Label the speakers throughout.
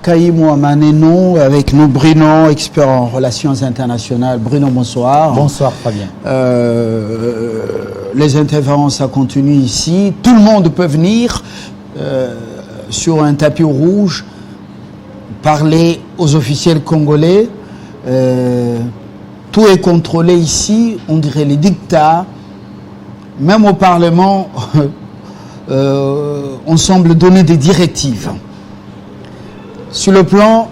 Speaker 1: Kaïmou Amaneno, avec nous Bruno, expert en relations internationales. Bruno, bonsoir.
Speaker 2: Bonsoir, Fabien.
Speaker 1: Les interférences, ça continue ici. Tout le monde peut venir sur un tapis rouge, parler aux officiels congolais. Tout est contrôlé ici, on dirait les dictats. Même au Parlement, on semble donner des directives. Sur le plan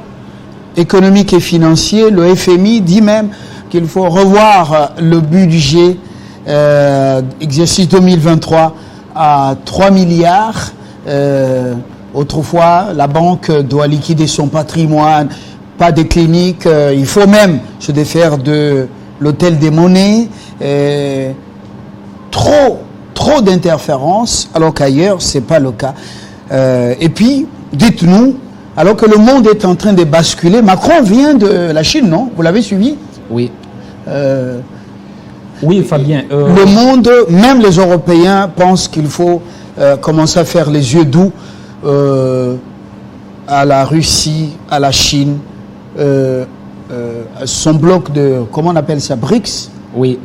Speaker 1: économique et financier, le FMI dit même qu'il faut revoir le budget exercice 2023 à 3 milliards. Autrefois, la banque doit liquider son patrimoine, pas de cliniques. Il faut même se défaire de l'hôtel des monnaies. Trop d'interférences, alors qu'ailleurs, ce n'est pas le cas. Et puis, dites-nous, alors que le monde est en train de basculer, Macron vient de la Chine, non? Vous l'avez suivi?
Speaker 2: Oui. Oui, Fabien.
Speaker 1: Le monde, même les Européens, pensent qu'il faut commencer à faire les yeux doux à la Russie, à la Chine, son bloc de, comment on appelle ça, BRICS?
Speaker 2: Oui.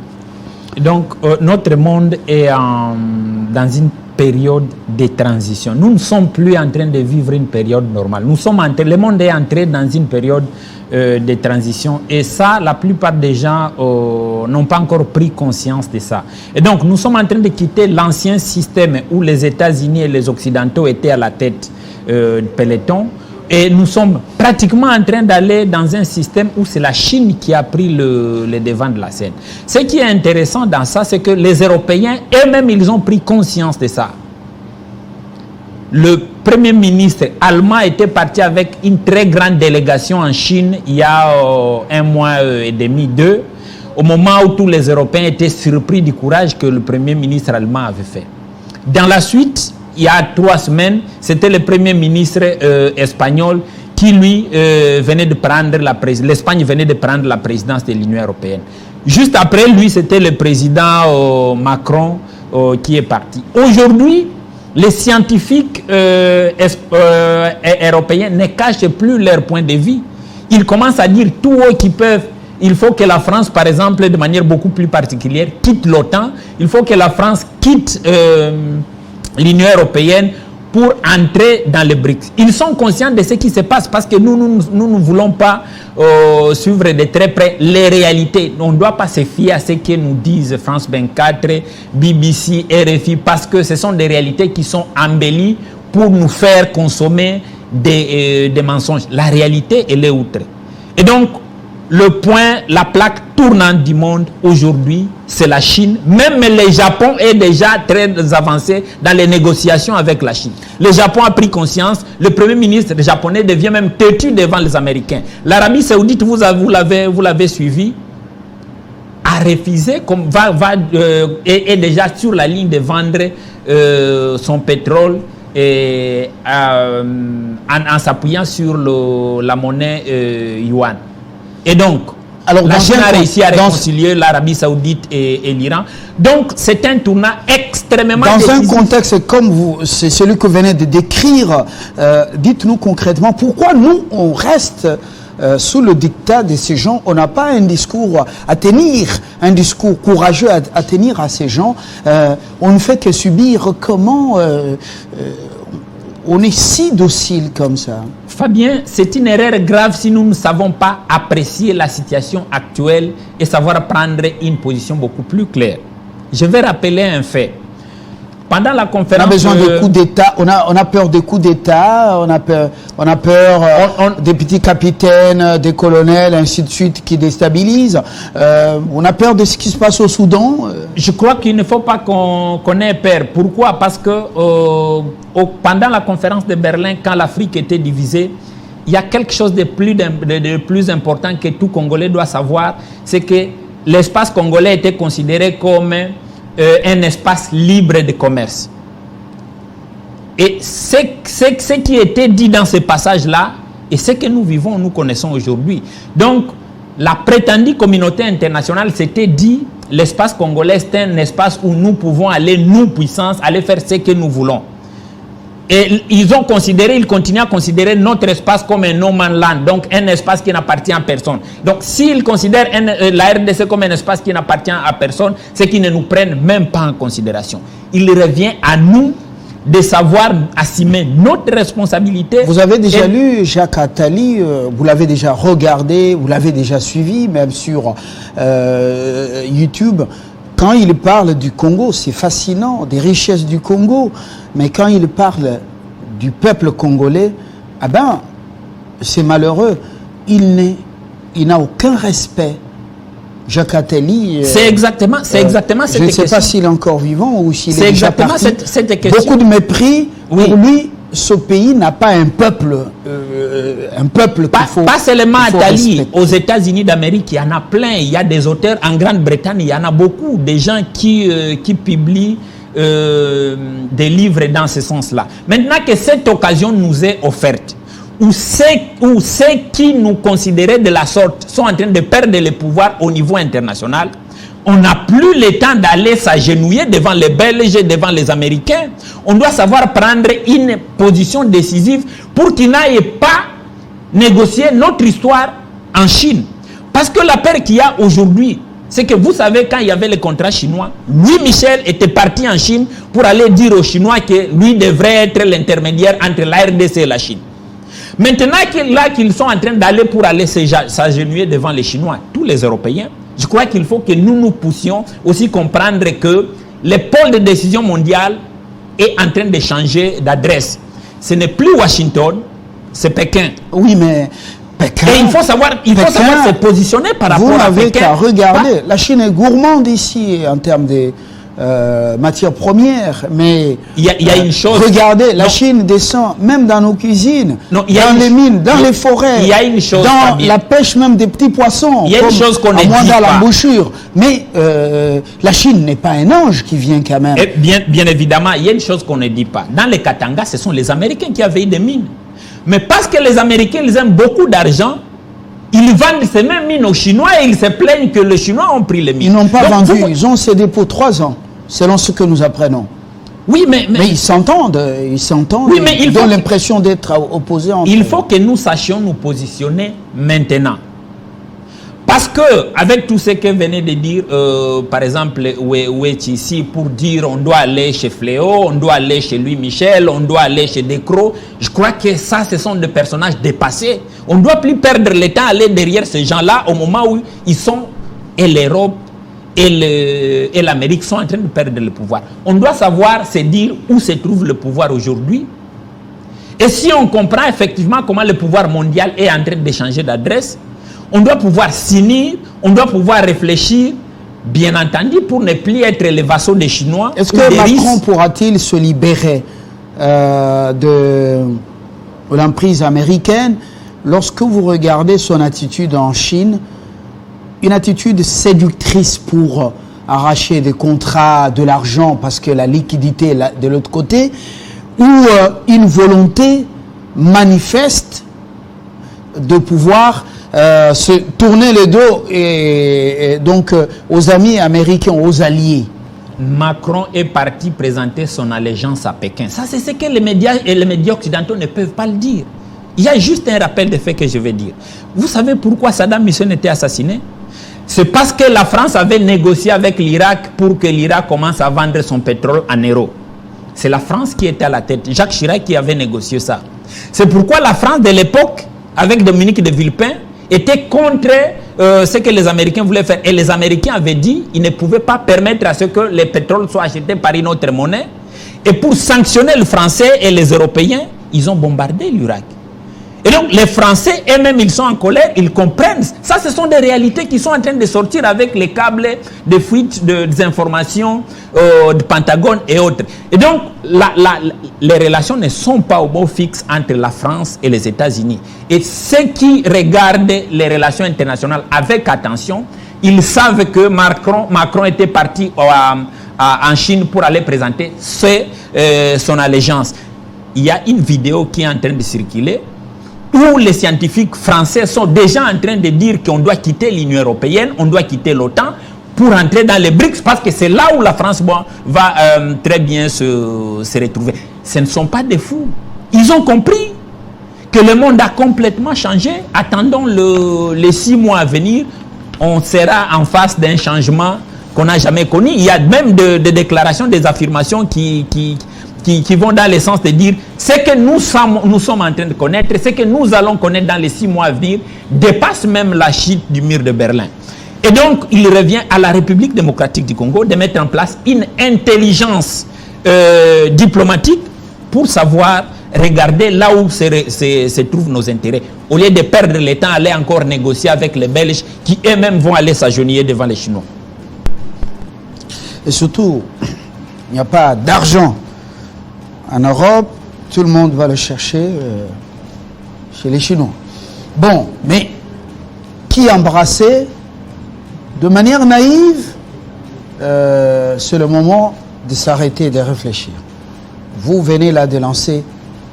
Speaker 2: Donc, notre monde est dans une période de transition. Nous ne sommes plus en train de vivre une période normale. Le monde est entré dans une période de transition et ça, la plupart des gens n'ont pas encore pris conscience de ça. Et donc, nous sommes en train de quitter l'ancien système où les États-Unis et les Occidentaux étaient à la tête du peloton. Et nous sommes pratiquement en train d'aller dans un système où c'est la Chine qui a pris le devant de la scène. Ce qui est intéressant dans ça, c'est que les Européens, eux-mêmes, ils ont pris conscience de ça. Le Premier ministre allemand était parti avec une très grande délégation en Chine il y a 1 mois et demi, 2, au moment où tous les Européens étaient surpris du courage que le Premier ministre allemand avait fait. Dans la suite, il y a 3 semaines, c'était le Premier ministre espagnol qui, lui, venait de prendre l'Espagne venait de prendre la présidence de l'Union européenne. Juste après lui, c'était le président Macron qui est parti. Aujourd'hui, les scientifiques européens ne cachent plus leur point de vue. Ils commencent à dire tout haut qu'ils peuvent. Il faut que la France, par exemple, de manière beaucoup plus particulière, quitte l'OTAN. Il faut que la France quitte l'Union européenne pour entrer dans les BRICS. Ils sont conscients de ce qui se passe parce que nous ne voulons pas suivre de très près les réalités. On ne doit pas se fier à ce que nous disent France 24, BBC, RFI, parce que ce sont des réalités qui sont embellies pour nous faire consommer des mensonges. La réalité, elle est outre. Et donc, la plaque tournante du monde aujourd'hui, c'est la Chine. Même le Japon est déjà très avancé dans les négociations avec la Chine. Le Japon a pris conscience. Le Premier ministre japonais devient même têtu devant les Américains. L'Arabie Saoudite, vous l'avez suivi, a refusé, est déjà sur la ligne de vendre son pétrole en s'appuyant sur la monnaie yuan. Et donc, la Chine a réussi à réconcilier l'Arabie Saoudite et l'Iran. Donc, c'est un tournant extrêmement décisif.
Speaker 1: Dans un contexte comme c'est celui que vous venez de décrire, dites-nous concrètement pourquoi nous, on reste sous le dictat de ces gens. On n'a pas un discours à tenir, un discours courageux à tenir à ces gens. On ne fait que subir. Comment on est si docile comme ça?
Speaker 2: Fabien, c'est une erreur grave si nous ne savons pas apprécier la situation actuelle et savoir prendre une position beaucoup plus claire. Je vais rappeler un fait. Pendant la conférence...
Speaker 1: On a besoin de coups d'État, on a peur des coups d'État, on a peur des petits capitaines, des colonels, ainsi de suite, qui déstabilisent. On a peur de ce qui se passe au Soudan.
Speaker 2: Je crois qu'il ne faut pas qu'on ait peur. Pourquoi? Parce que pendant la conférence de Berlin, quand l'Afrique était divisée, il y a quelque chose de plus important que tout Congolais doit savoir, c'est que l'espace congolais était considéré comme un espace libre de commerce. Et ce qui était dit dans ce passage-là, et ce que nous vivons, nous connaissons aujourd'hui. Donc, la prétendue communauté internationale s'était dit, l'espace congolais, c'est un espace où nous pouvons aller, nous, puissance, aller faire ce que nous voulons. Et ils continuent à considérer notre espace comme un no man land, donc un espace qui n'appartient à personne. Donc s'ils considèrent la RDC comme un espace qui n'appartient à personne, c'est qu'ils ne nous prennent même pas en considération. Il revient à nous de savoir assumer notre responsabilité.
Speaker 1: Vous avez déjà lu Jacques Attali, vous l'avez déjà regardé, vous l'avez déjà suivi, même sur YouTube. Quand il parle du Congo, c'est fascinant, des richesses du Congo. Mais quand il parle du peuple congolais, ah ben, c'est malheureux. Il n'a aucun respect. Jacques Attali,
Speaker 2: c'est exactement cette question.
Speaker 1: Je ne sais pas s'il est encore vivant ou s'il est déjà parti.
Speaker 2: C'est exactement cette question.
Speaker 1: Beaucoup de mépris.
Speaker 2: Oui.
Speaker 1: Pour lui, ce pays n'a pas un peuple qu'il faut.
Speaker 2: Pas seulement Attali.
Speaker 1: Respecter.
Speaker 2: Aux États-Unis d'Amérique, il y en a plein. Il y a des auteurs en Grande-Bretagne, il y en a beaucoup. Des gens qui publient des livres dans ce sens-là. Maintenant que cette occasion nous est offerte, où ceux qui nous considéraient de la sorte sont en train de perdre le pouvoir au niveau international, on n'a plus le temps d'aller s'agenouiller devant les Belges, devant les Américains. On doit savoir prendre une position décisive pour qu'ils n'aillent pas négocier notre histoire en Chine. Parce que la peur qu'il y a aujourd'hui, c'est que vous savez, quand il y avait le contrat chinois, Louis Michel était parti en Chine pour aller dire aux Chinois que lui devrait être l'intermédiaire entre la RDC et la Chine. Maintenant qu'ils sont en train d'aller pour aller s'agenouiller devant les Chinois, tous les Européens, je crois qu'il faut que nous poussions aussi comprendre que le pôle de décision mondiale est en train de changer d'adresse. Ce n'est plus Washington, c'est Pékin.
Speaker 1: Oui, mais Pékin...
Speaker 2: Et il faut savoir se positionner par rapport à Pékin.
Speaker 1: Vous n'avez qu'à regarder. La Chine est gourmande ici en termes de matières premières, mais
Speaker 2: il y a une chose.
Speaker 1: Regardez, la Chine descend même dans nos cuisines, dans les mines, dans les forêts,
Speaker 2: il y a une chose,
Speaker 1: dans la pêche même des petits poissons.
Speaker 2: Il y a une chose qu'on ne dit
Speaker 1: dans
Speaker 2: pas.
Speaker 1: l'embouchure. Mais la Chine n'est pas un ange qui vient quand même.
Speaker 2: Et bien évidemment, il y a une chose qu'on ne dit pas. Dans les Katanga, ce sont les Américains qui avaient des mines. Mais parce que les Américains, ils aiment beaucoup d'argent, ils vendent ces mêmes mines aux Chinois et ils se plaignent que les Chinois ont pris les mines.
Speaker 1: Ils n'ont pas vendu, ils ont cédé pour 3 ans, selon ce que nous apprenons.
Speaker 2: Oui, mais
Speaker 1: ils s'entendent,
Speaker 2: oui, mais
Speaker 1: ils ont l'impression d'être opposés entre eux.
Speaker 2: Il faut que nous sachions nous positionner maintenant. Parce que, avec tout ce que venait de dire, par exemple, ici pour dire on doit aller chez Fléau, on doit aller chez Louis Michel, on doit aller chez Descroix, je crois que ça, ce sont des personnages dépassés. On ne doit plus perdre le temps à aller derrière ces gens-là au moment où ils sont, et l'Europe et l'Amérique sont en train de perdre le pouvoir. On doit savoir se dire où se trouve le pouvoir aujourd'hui. Et si on comprend effectivement comment le pouvoir mondial est en train de changer d'adresse, on doit pouvoir s'unir, on doit pouvoir réfléchir, bien entendu, pour ne plus être les vassaux des Chinois.
Speaker 1: Est-ce que Macron pourra-t-il se libérer de l'emprise américaine lorsque vous regardez son attitude en Chine, une attitude séductrice pour arracher des contrats, de l'argent, parce que la liquidité est de l'autre côté, ou une volonté manifeste de pouvoir se tourner le dos et donc aux amis américains, aux alliés.
Speaker 2: Macron est parti présenter son allégeance à Pékin. Ça, c'est ce que les médias et les médias occidentaux ne peuvent pas le dire. Il y a juste un rappel de faits que je vais dire. Vous savez pourquoi Saddam Hussein était assassiné? C'est parce que la France avait négocié avec l'Irak pour que l'Irak commence à vendre son pétrole en euros. C'est la France qui était à la tête. Jacques Chirac qui avait négocié ça. C'est pourquoi la France de l'époque, avec Dominique de Villepin, était contre ce que les Américains voulaient faire. Et les Américains avaient dit qu'ils ne pouvaient pas permettre à ce que les pétroles soient achetés par une autre monnaie. Et pour sanctionner les Français et les Européens, ils ont bombardé l'Irak. Et donc les Français eux-mêmes, ils sont en colère, ils comprennent. Ça, ce sont des réalités qui sont en train de sortir avec les câbles de fuite des informations du Pentagone et autres. Et donc les relations ne sont pas au beau fixe entre la France et les États-Unis. Et ceux qui regardent les relations internationales avec attention, ils savent que Macron était parti en Chine pour aller présenter son allégeance. Il y a une vidéo qui est en train de circuler où les scientifiques français sont déjà en train de dire qu'on doit quitter l'Union européenne, on doit quitter l'OTAN pour entrer dans les BRICS, parce que c'est là où la France va très bien se retrouver. ce ne sont pas des fous. Ils ont compris que le monde a complètement changé. Attendons les 6 mois à venir, on sera en face d'un changement qu'on n'a jamais connu. Il y a même des déclarations, des affirmations qui vont dans le sens de dire ce que nous sommes en train de connaître, ce que nous allons connaître dans les 6 mois à venir, dépasse même la chute du mur de Berlin. Et donc, il revient à la République démocratique du Congo de mettre en place une intelligence diplomatique pour savoir regarder là où se trouvent nos intérêts. Au lieu de perdre le temps, aller encore négocier avec les Belges qui eux-mêmes vont aller s'agenouiller devant les Chinois.
Speaker 1: Et surtout, il n'y a pas d'argent en Europe, tout le monde va le chercher chez les Chinois. Bon, mais qui embrasser de manière naïve, c'est le moment de s'arrêter et de réfléchir. Vous venez là de lancer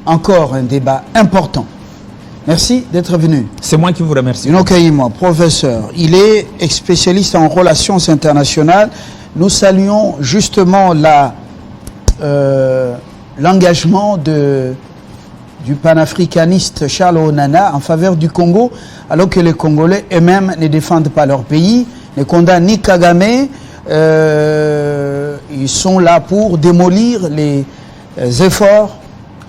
Speaker 1: encore un débat important. Merci d'être venu.
Speaker 2: C'est moi qui vous remercie.
Speaker 1: Inokaïma, professeur, il est spécialiste en relations internationales. Nous saluons justement l'engagement du panafricaniste Charles Onana en faveur du Congo, alors que les Congolais eux-mêmes ne défendent pas leur pays, ne condamnent ni Kagame. Ils sont là pour démolir les efforts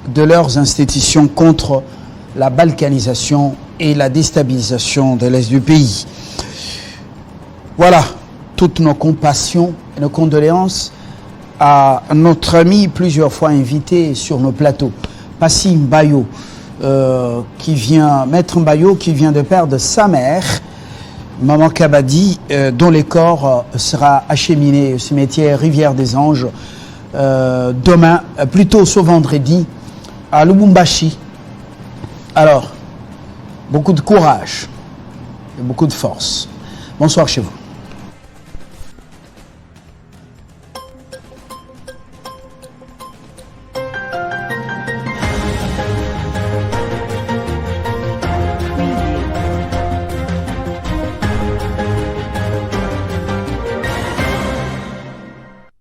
Speaker 1: de leurs institutions contre la balkanisation et la déstabilisation de l'Est du pays. Voilà, toutes nos compassions et nos condoléances à notre ami plusieurs fois invité sur nos plateaux, Passy Mbayo, Maître Mbayo, qui vient de perdre sa mère, Maman Kabadi, dont le corps sera acheminé au cimetière Rivière des Anges demain, plutôt ce vendredi, à Lubumbashi. Alors, beaucoup de courage et beaucoup de force. Bonsoir chez vous.